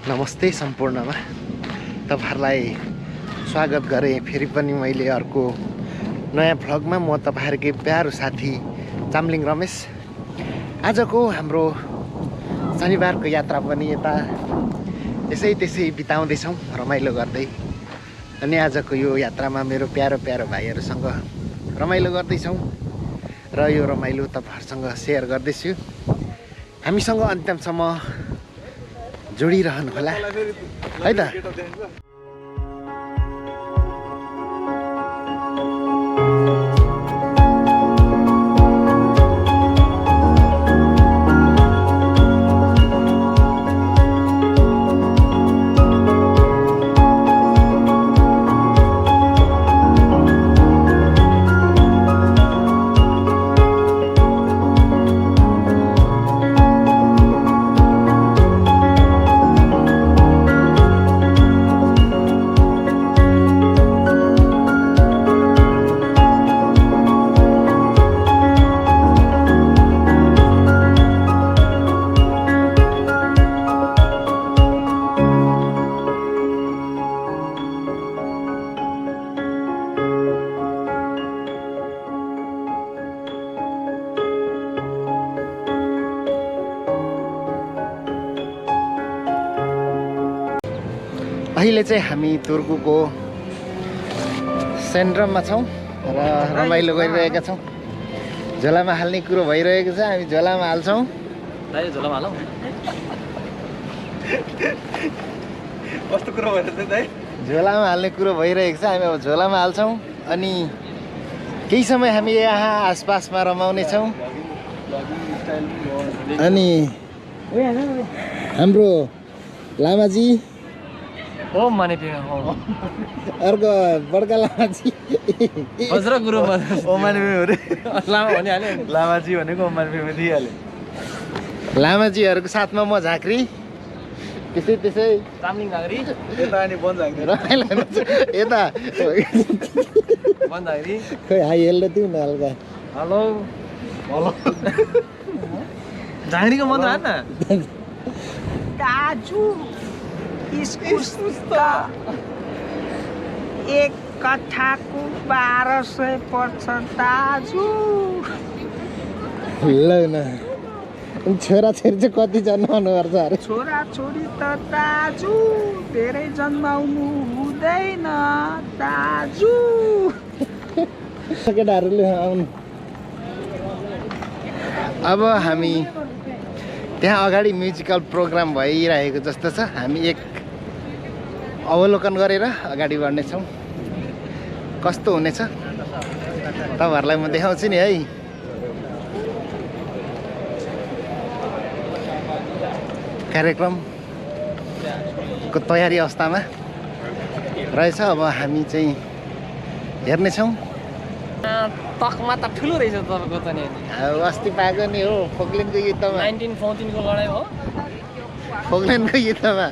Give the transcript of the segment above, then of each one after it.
नमस्ते सम्पूर्णमा तपाईहरुलाई स्वागत गरे फेरि पनि मैले अर्को नयाँ भ्लगमा म तपाईहरुकै प्यारो साथी चामलिङ रमेश। आजको हाम्रो शनिबारको यात्रा पनि यता त्यसै बिताउँदै छौं रमाइलो गर्दै। अनि आजको यो यात्रामा मेरो प्यारो भाइहरुसँग रमाइलो गर्दै छौं र यो रमाइलो तपाईहरुसँग शेयर गर्दैछु। हामीसँग अन्तिमसम्म जोडिरहनु होला है त। अहिले चाहिँ हामी तुर्कुको सेन्ट्रममा छौं र रमाइलो गरिरहेका छौं। झोलामा हाल्ने कुरो भइरहेको छ, हामी झोलामा हाल्छौं। दाइ झोलामा हालौ। कस्तो कुरो भइरहेछ दाइ? झोलामा हाल्ने कुरो भइरहेको छ, हामी अब झोलामा हाल्छौं। अनि केही समय हामी यहाँ आसपासमा रमाउने छौं। अनि हाम्रो लामाजी ओ माने पिमा हो अर्को बड्का लामाजी हजुर गुरुमा ओ माने पिमा रे लामा भनि हाले। लामाजी भनेको ओ माने पिमा दिइहाले। लामाजीहरुको साथमा म झाँक्री त्यसै चामलिङ झाँक्री यता अनि बन झाँक्री रमाइलो यता बन झाँक्री खै हाई हेल्दै दिउ न हल्का। हेलो हेलो झाँक्रीको मन्त्र हान न। दाजु इस्कुस्ता एक कट्ठाको 1200 पर्छ दाजु। ल न छोरा छोरी चाहिँ कति जन्माउनु पर्छ अरे? छोरा छोरी त दाजु धेरै जन्माउनु हुँदैन दाजु। केटाहरूले आउनु। अब हामी त्यहाँ अगाडि म्युजिकल प्रोग्राम भइरहेको जस्तो छ। हामी एक अवलोकन गरेर अगाडि बढ्नेछौँ। कस्तो हुनेछ तपाईहरुलाई म देखाउँछु नि है। कार्यक्रमको तयारी अवस्थामा रहेछ। अब हामी चाहिँ हेर्नेछौँ। तकमा त ठुलो रहेछ तपाईको त नि। अब अस्ति पाएको नि हो फोक्लेनको युद्धमा। 1914 को लडाई हो। फोक्लेनको युद्धमा।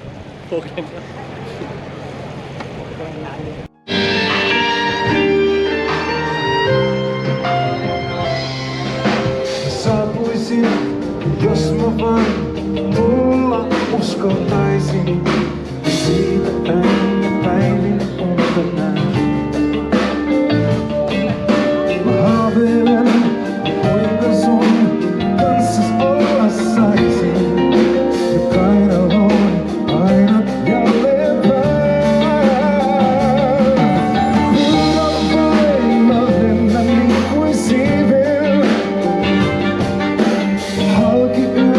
Jos mä vain mulla uskaltaisin, siitä tänne päivin unta näen. Mä haaveilen, kuinka sun kanssas olla saisin. Ja kainaloon aina jälleen päin. Kuinka vain mä lennän niin kuin siivel. Halki yö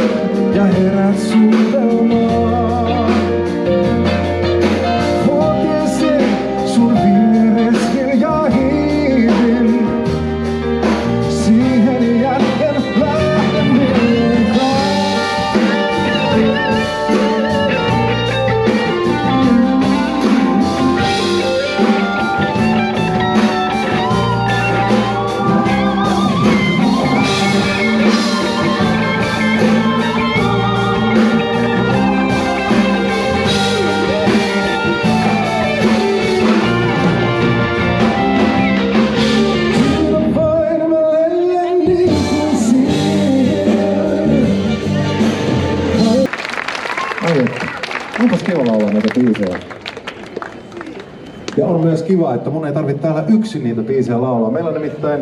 ja herät suunnelmaan. Huokeeseen sun vieres hiljaa hiivin. Siihen jälkeen lähden milloinkaan. Onpas kiva laulaa näitä biisejä. Ja on myös kiva, että mun ei tarvitse täällä yksin niitä biisejä laulaa. Meillä on nimittäin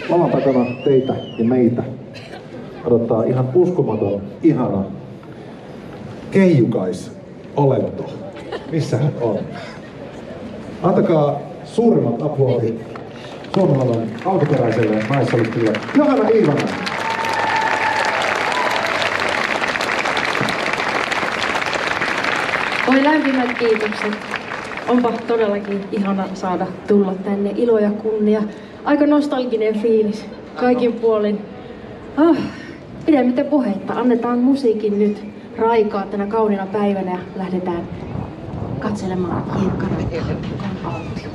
lavan takana teitä ja meitä odottaa ihan uskomaton, ihana keijukaisolento. Missä hän on? Antakaa suurimmat aplodit Suomenlavan alkuperäiselle naissolistille Johanna Iivanen. Oi lämpimät kiitokset. Onpa todellakin ihana saada tulla tänne. Ilo ja kunnia. Aika nostalginen fiilis kaikin puolin. Pidemmittä puheitta. Annetaan musiikin nyt raikaa tänä kauniina päivänä ja lähdetään katselemaan hiekkarantaa, joka on autio.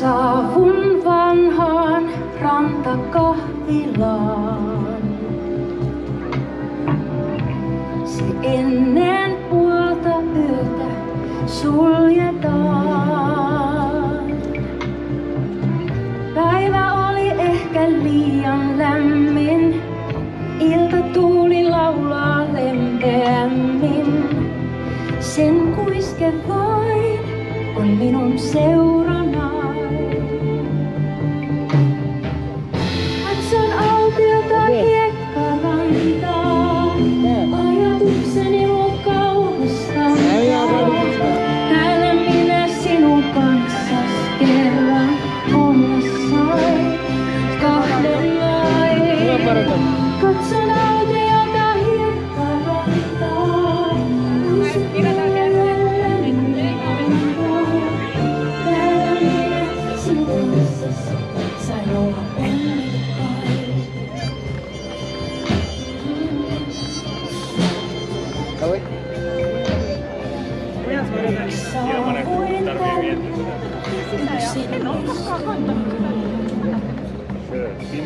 Saavun vanhaan rantakahvilaan. Se ennen puolta yötä suljetaan. Päivä oli ehkä liian lämmin. Iltatuuli laulaa lempeämmin. Sen kuiske vain on minun seuranani. Katson autiota hiekkarantaa, ajatukseni luo kaunistaan. Täällä minä sinun kanssas kerran olla sain kahden lain. Katson autiota hiekkarantaa, sain olla onnekkain. Saavuin tänne yksin.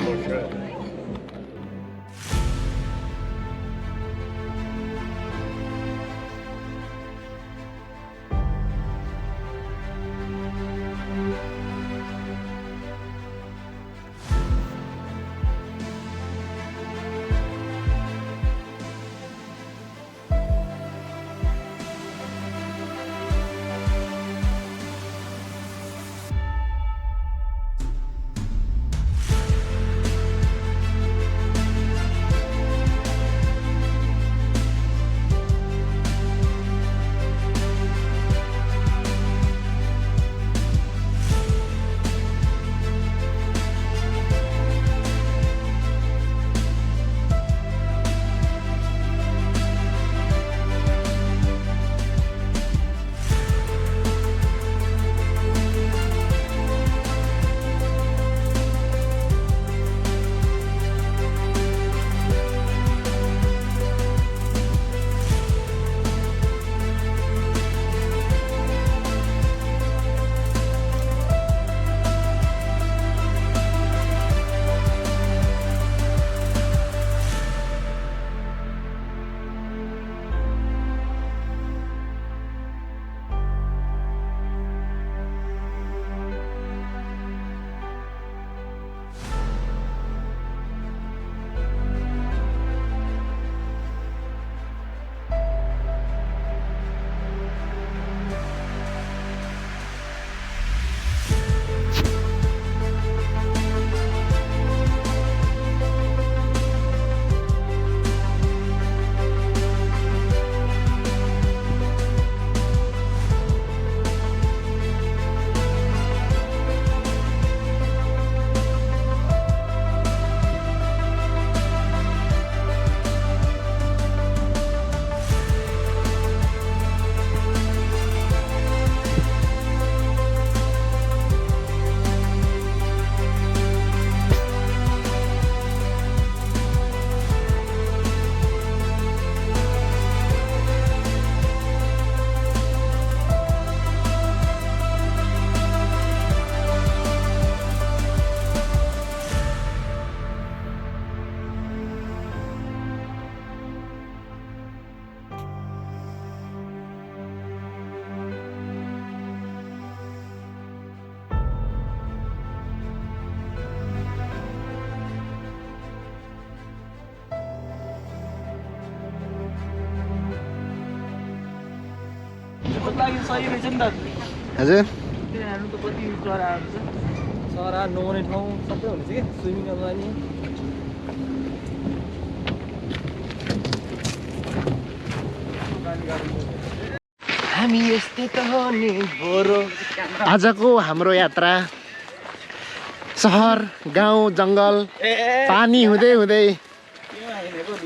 सही रहेछ नि त हजुर त्यहाँ हेर्नु त कति चराहरू छ चरा नुहाउने ठाउँ सबै हुन्छ कि स्विमिङ गर्न जाने हामी यस्तै त हो नि बोरो आजको हाम्रो यात्रा सहर गाउँ जङ्गल पानी हुँदै हुँदै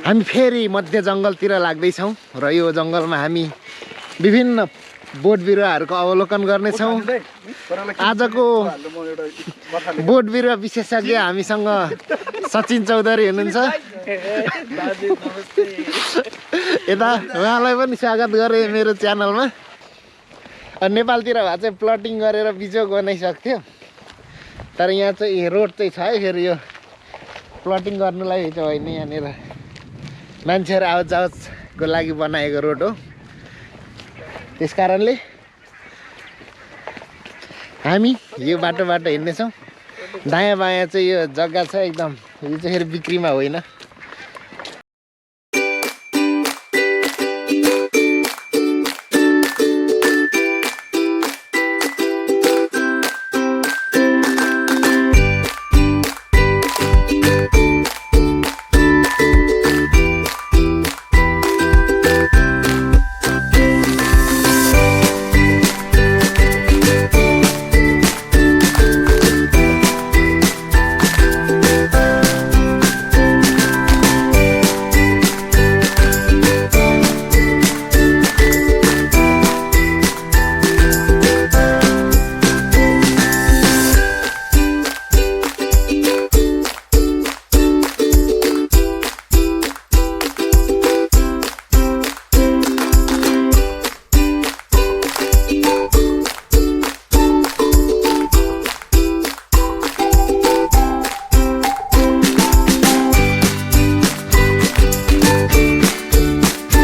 हामी फेरि मध्य जङ्गलतिर लाग्दैछौँ र यो जङ्गलमा हामी विभिन्न बोट बिरुवाहरूको अवलोकन गर्नेछौँ आजको बोट बिरुवा विशेषज्ञ हामीसँग सचिन चौधरी हुनुहुन्छ यता उहाँलाई पनि स्वागत गरेँ मेरो च्यानलमा नेपालतिर भए चाहिँ प्लटिङ गरेर बिजोग बनाइसक्थ्यो तर यहाँ चाहिँ रोड चाहिँ छ है फेरि यो प्लटिङ गर्नुलाई चाहिँ होइन यहाँनिर मान्छेहरू आवाज जावजको लागि बनाएको रोड हो त्यस कारणले हामी यो बाटोबाट हिँड्नेछौँ दायाँ बायाँ चाहिँ यो जग्गा छ एकदम यो चाहिँ फेरि बिक्रीमा होइन